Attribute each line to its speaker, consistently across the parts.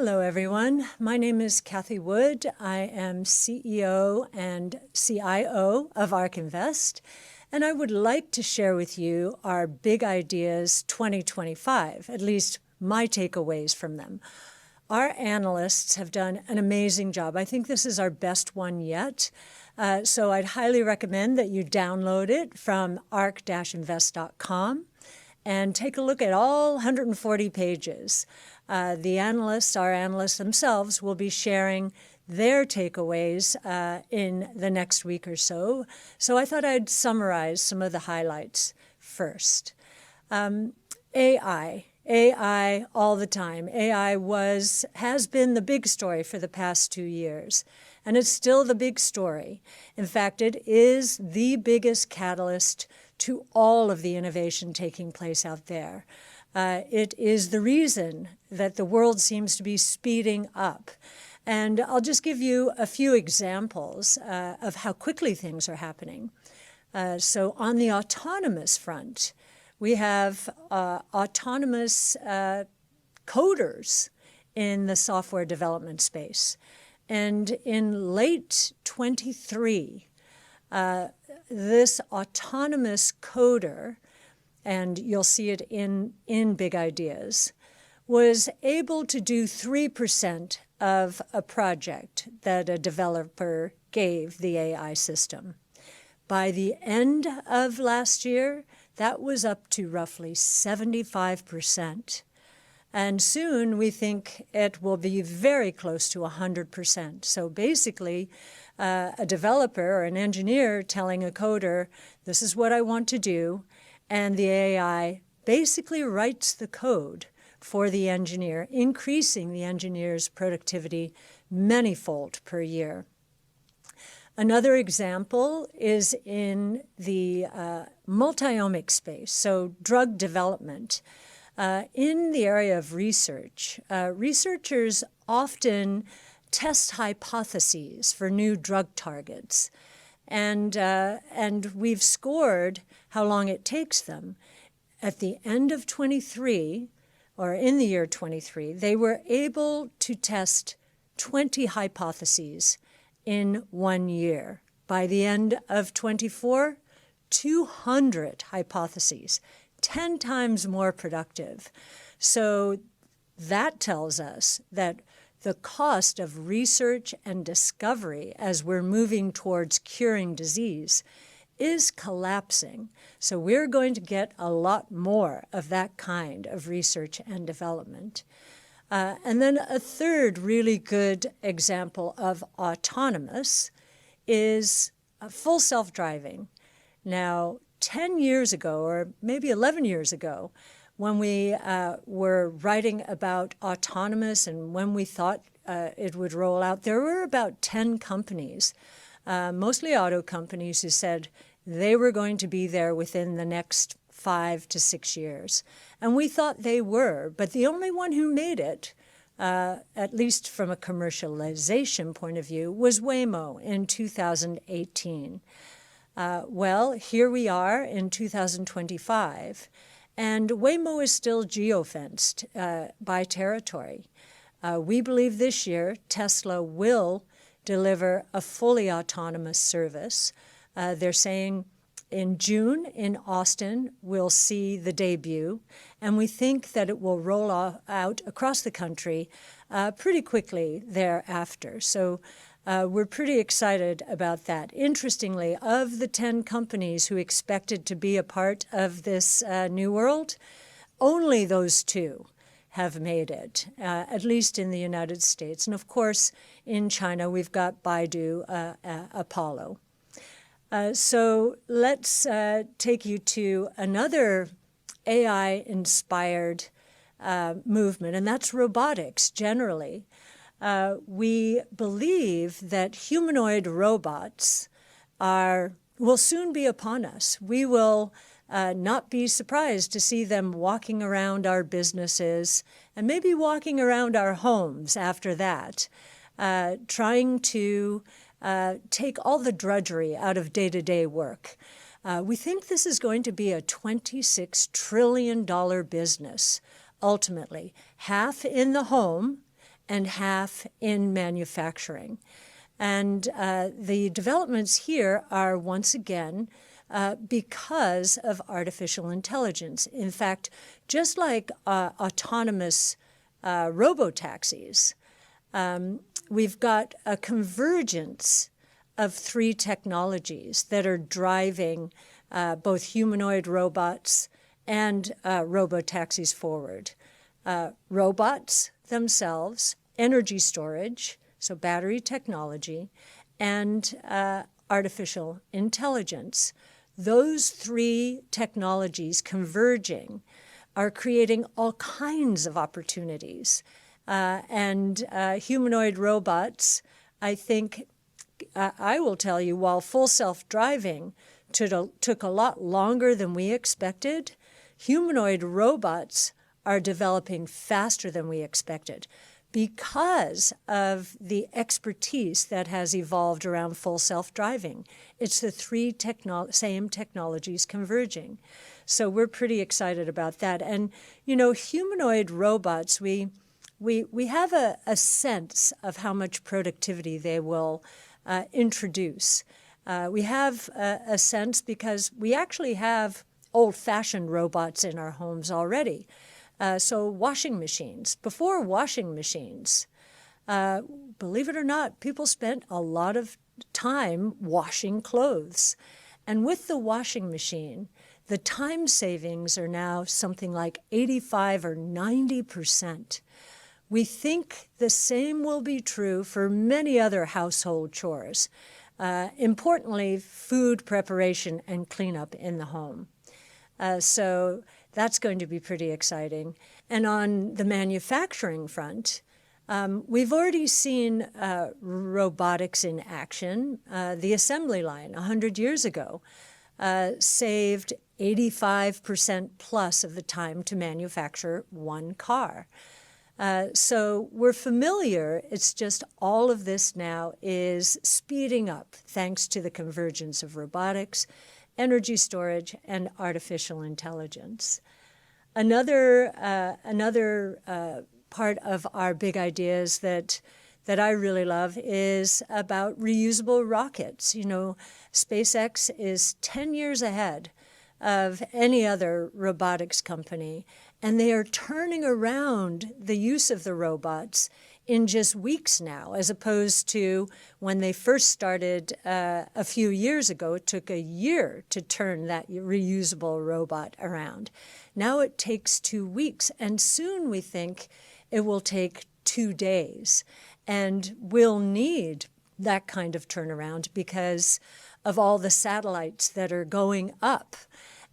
Speaker 1: Hello, everyone. My name is Kathy Wood. I am CEO and CIO of Ark Invest, and I would like to share with you our Big Ideas 2025, at least my takeaways from them. Our analysts have done an amazing job. I think this is our best one yet. So I'd highly recommend that you download it from ark-invest.com and take a look at all 140 pages. Our analysts themselves, will be sharing their takeaways in the next week or so. So I thought I'd summarize some of the highlights first. AI all the time. AI has been the big story for the past 2 years, and it's still the big story. In fact, it is the biggest catalyst to all of the innovation taking place out there. It is the reason that the world seems to be speeding up. And I'll just give you a few examples of how quickly things are happening. So on the autonomous front, we have autonomous coders in the software development space. And in late 23, this autonomous coder, and you'll see it in Big Ideas, was able to do 3% of a project that a developer gave the AI system. By the end of last year, that was up to roughly 75%. And soon we think it will be very close to 100%. So basically, a developer or an engineer telling a coder, this is what I want to do, and the AI basically writes the code for the engineer, increasing the engineer's productivity many-fold per year. Another example is in the multi-omic space, so drug development. In the area of research, researchers often test hypotheses for new drug targets, and we've scored how long it takes them. At the end of 23, or in the year 23, they were able to test 20 hypotheses in 1 year. By the end of 24, 200 hypotheses, 10 times more productive. So that tells us that the cost of research and discovery as we're moving towards curing disease is collapsing. So we're going to get a lot more of that kind of research and development. And then a third really good example of autonomous is full self-driving. Now, 10 years ago, or maybe 11 years ago, when we were writing about autonomous and when we thought it would roll out, there were about 10 companies, mostly auto companies, who said they were going to be there within the next 5 to 6 years. And we thought they were, but the only one who made it, at least from a commercialization point of view, was Waymo in 2018. Well, here we are in 2025, and Waymo is still geofenced by territory. We believe this year Tesla will deliver a fully autonomous service. They're saying in June in Austin we'll see the debut, and we think that it will roll out across the country pretty quickly thereafter. So we're pretty excited about that. Interestingly, of the 10 companies who expected to be a part of this new world, only those 2 have made it, at least in the United States. And of course, in China, we've got Baidu, Apollo. So let's take you to another AI-inspired movement, and that's robotics generally. We believe that humanoid robots will soon be upon us. We will not be surprised to see them walking around our businesses and maybe walking around our homes after that, trying to take all the drudgery out of day-to-day work. We think this is going to be a $26 trillion business, ultimately, half in the home and half in manufacturing. And the developments here are, once again, because of artificial intelligence. In fact, just like autonomous robotaxis, we've got a convergence of three technologies that are driving both humanoid robots and robotaxis forward. Robots themselves, energy storage, so battery technology, and artificial intelligence. Those three technologies converging are creating all kinds of opportunities. And humanoid robots, I think, I will tell you, while full self-driving took a lot longer than we expected, humanoid robots are developing faster than we expected because of the expertise that has evolved around full self-driving. It's the three same technologies converging. So we're pretty excited about that. And, you know, humanoid robots, we have a sense of how much productivity they will introduce. We have a sense because we actually have old-fashioned robots in our homes already. So washing machines. Before washing machines, believe it or not, people spent a lot of time washing clothes. And with the washing machine, the time savings are now something like 85 or 90%. We think the same will be true for many other household chores. Importantly, food preparation and cleanup in the home. So that's going to be pretty exciting. And on the manufacturing front, we've already seen robotics in action. The assembly line 100 years ago saved 85% plus of the time to manufacture one car. So we're familiar. It's just all of this now is speeding up thanks to the convergence of robotics, energy storage, and artificial intelligence. Another part of our big ideas that I really love is about reusable rockets. You know, SpaceX is 10 years ahead of any other robotics company, and they are turning around the use of the robots in just weeks now, as opposed to when they first started a few years ago. It took a year to turn that reusable robot around. Now it takes 2 weeks, and soon we think it will take 2 days. And we'll need that kind of turnaround because of all the satellites that are going up.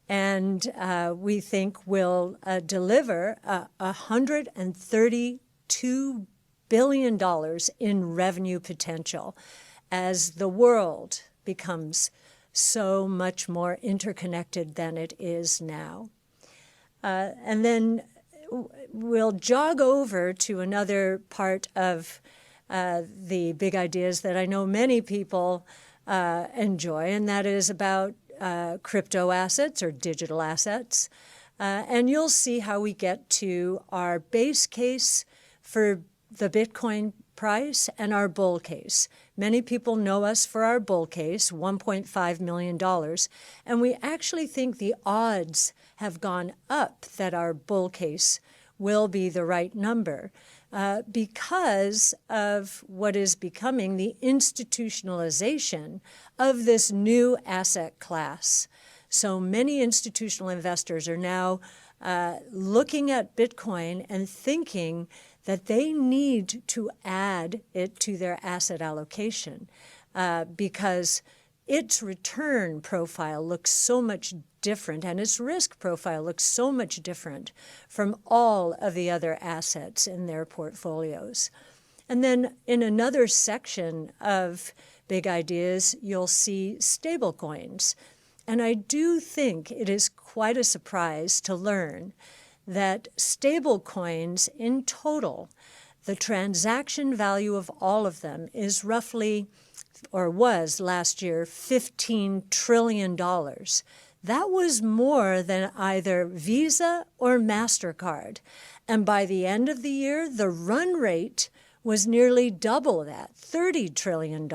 Speaker 1: And we think will deliver $132 billion in revenue potential as the world becomes so much more interconnected than it is now. And then we'll jog over to another part of the big ideas that I know many people enjoy, and that is about crypto assets or digital assets. And you'll see how we get to our base case for the Bitcoin price and our bull case. Many people know us for our bull case, $1.5 million, and we actually think the odds have gone up that our bull case will be the right number because of what is becoming the institutionalization of this new asset class. So many institutional investors are now looking at Bitcoin and thinking that they need to add it to their asset allocation because its return profile looks so much different and its risk profile looks so much different from all of the other assets in their portfolios. And then in another section of big ideas, you'll see stablecoins. And I do think it is quite a surprise to learn that stablecoins in total, the transaction value of all of them is roughly, or was last year, $15 trillion. That was more than either Visa or MasterCard. And by the end of the year, the run rate was nearly double that, $30 trillion.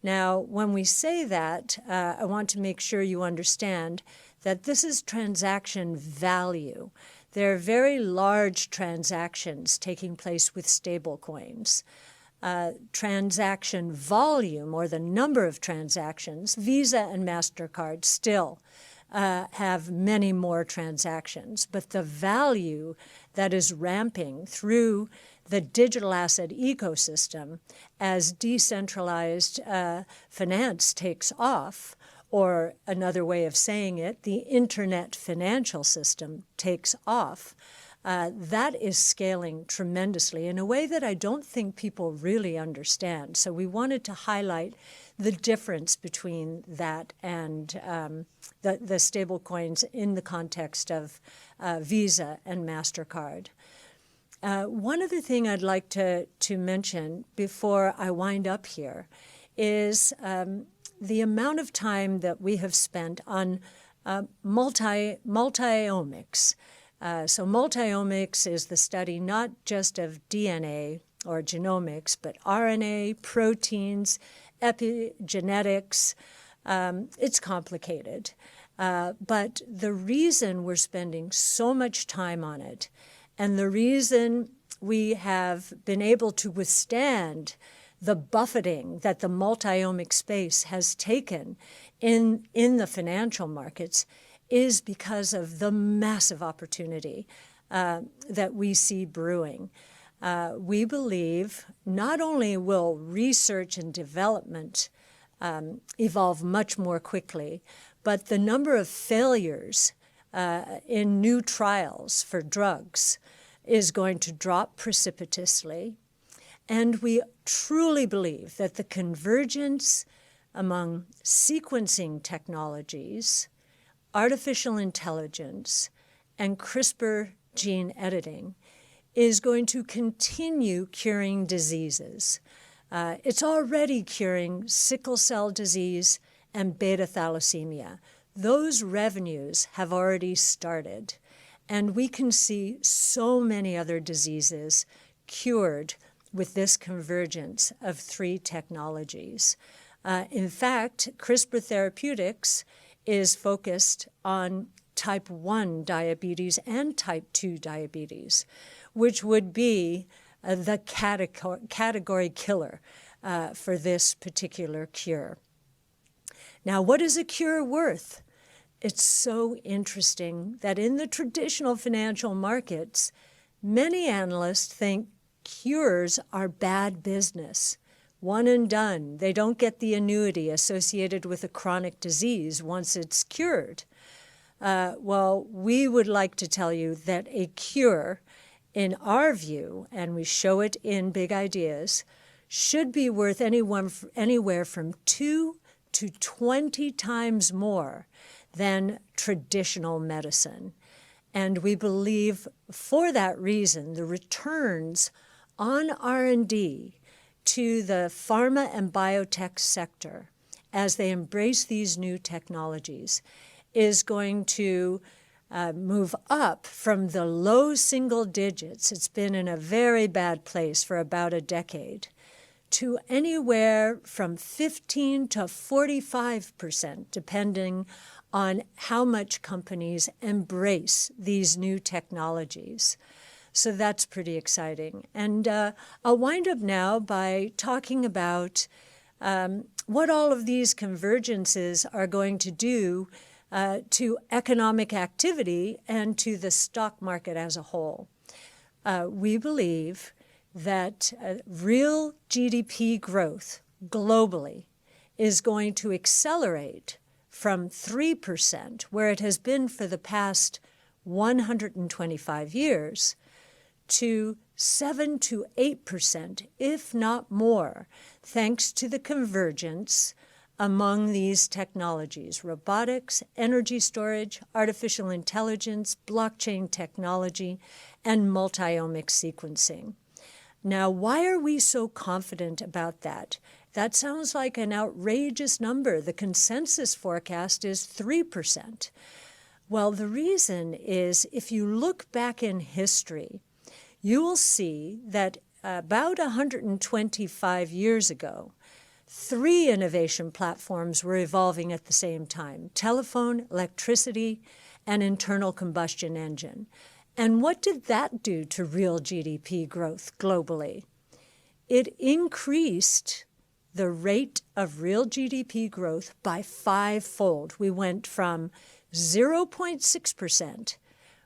Speaker 1: Now, when we say that, I want to make sure you understand that this is transaction value. There are very large transactions taking place with stablecoins. Transaction volume, or the number of transactions, Visa and MasterCard still have many more transactions, but the value that is ramping through the digital asset ecosystem as decentralized finance takes off, or another way of saying it, the internet financial system takes off, that is scaling tremendously in a way that I don't think people really understand. So we wanted to highlight the difference between that and the stable coins in the context of Visa and MasterCard. One other thing I'd like to mention before I wind up here is the amount of time that we have spent on multiomics. So multiomics is the study not just of DNA or genomics, but RNA, proteins, epigenetics. It's complicated. But the reason we're spending so much time on it, and the reason we have been able to withstand the buffeting that the multiomic space has taken in the financial markets, is because of the massive opportunity that we see brewing. We believe not only will research and development evolve much more quickly, but the number of failures in new trials for drugs is going to drop precipitously. And we truly believe that the convergence among sequencing technologies, artificial intelligence, and CRISPR gene editing is going to continue curing diseases. It's already curing sickle cell disease and beta thalassemia. Those revenues have already started, and we can see so many other diseases cured with this convergence of three technologies. In fact, CRISPR Therapeutics is focused on type 1 diabetes and type 2 diabetes, which would be the category killer for this particular cure. Now, what is a cure worth? It's so interesting that in the traditional financial markets, many analysts think cures are bad business. One and done. They don't get the annuity associated with a chronic disease once it's cured. Well, we would like to tell you that a cure, in our view, and we show it in Big Ideas, should be worth anywhere from 2 to 20 times more than traditional medicine. And we believe for that reason, the returns on R&D to the pharma and biotech sector as they embrace these new technologies is going to move up from the low single digits. It's been in a very bad place for about a decade, to anywhere from 15 to 45%, depending on how much companies embrace these new technologies. So that's pretty exciting. And I'll wind up now by talking about what all of these convergences are going to do to economic activity and to the stock market as a whole. We believe that real GDP growth globally is going to accelerate from 3%, where it has been for the past 125 years, to 7 to 8%, if not more, thanks to the convergence among these technologies: robotics, energy storage, artificial intelligence, blockchain technology, and multiomic sequencing. Now, why are we so confident about that? That sounds like an outrageous number. The consensus forecast is 3%. Well, the reason is, if you look back in history, you will see that about 125 years ago, 3 innovation platforms were evolving at the same time: telephone, electricity, and internal combustion engine. And what did that do to real GDP growth globally? It increased the rate of real GDP growth by 5-fold. We went from 0.6%,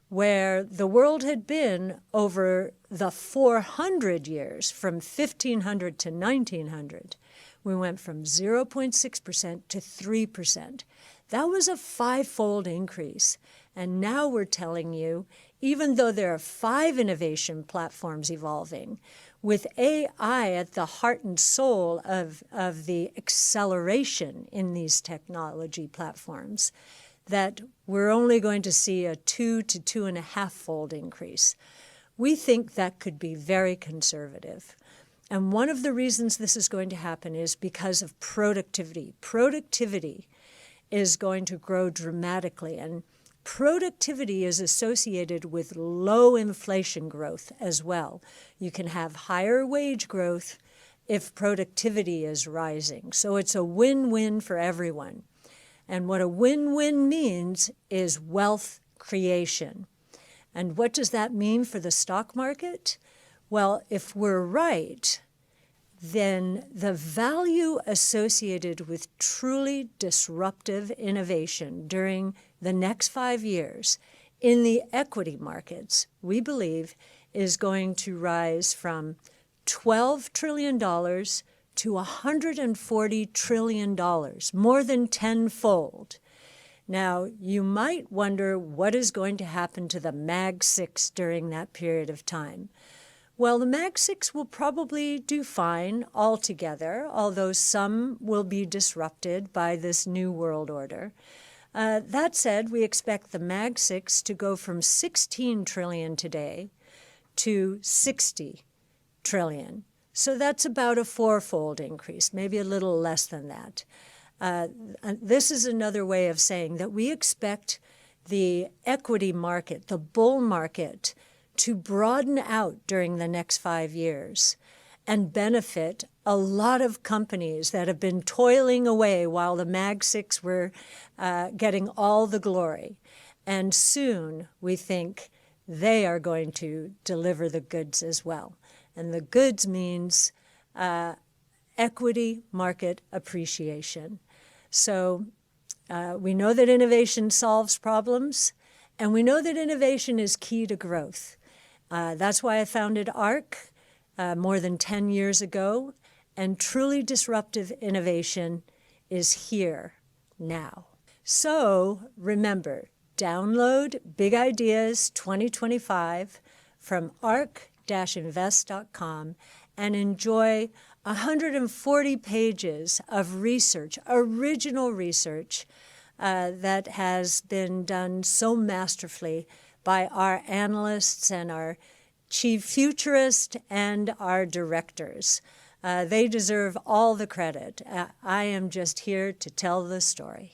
Speaker 1: where the world had been over the 400 years, from 1500 to 1900. We went from 0.6% to 3%. That was a 5-fold increase. And now we're telling you, even though there are 5 innovation platforms evolving, with AI at the heart and soul of the acceleration in these technology platforms, that we're only going to see a 2 to 2.5-fold increase. We think that could be very conservative. And one of the reasons this is going to happen is because of productivity. Productivity is going to grow dramatically, and productivity is associated with low inflation growth as well. You can have higher wage growth if productivity is rising. So it's a win-win for everyone. And what a win-win means is wealth creation. And what does that mean for the stock market? Well, if we're right, then the value associated with truly disruptive innovation during the next 5 years in the equity markets, we believe, is going to rise from $12 trillion to $140 trillion, more than 10-fold. Now, you might wonder what is going to happen to the Mag 6 during that period of time. Well, the Mag 6 will probably do fine altogether, although some will be disrupted by this new world order. That said, we expect the Mag 6 to go from 16 trillion today to 60 trillion. So that's about a 4-fold increase, maybe a little less than that. This is another way of saying that we expect the equity market, the bull market, to broaden out during the next 5 years and benefit a lot of companies that have been toiling away while the Mag 6 were getting all the glory. And soon, we think, they are going to deliver the goods as well. And the goods means equity market appreciation. So we know that innovation solves problems, and we know that innovation is key to growth. That's why I founded Ark more than 10 years ago, and truly disruptive innovation is here now. So remember, download Big Ideas 2025 from ark-invest.com and enjoy 140 pages of research, original research, that has been done so masterfully by our analysts and our chief futurist and our directors. They deserve all the credit. I am just here to tell the story.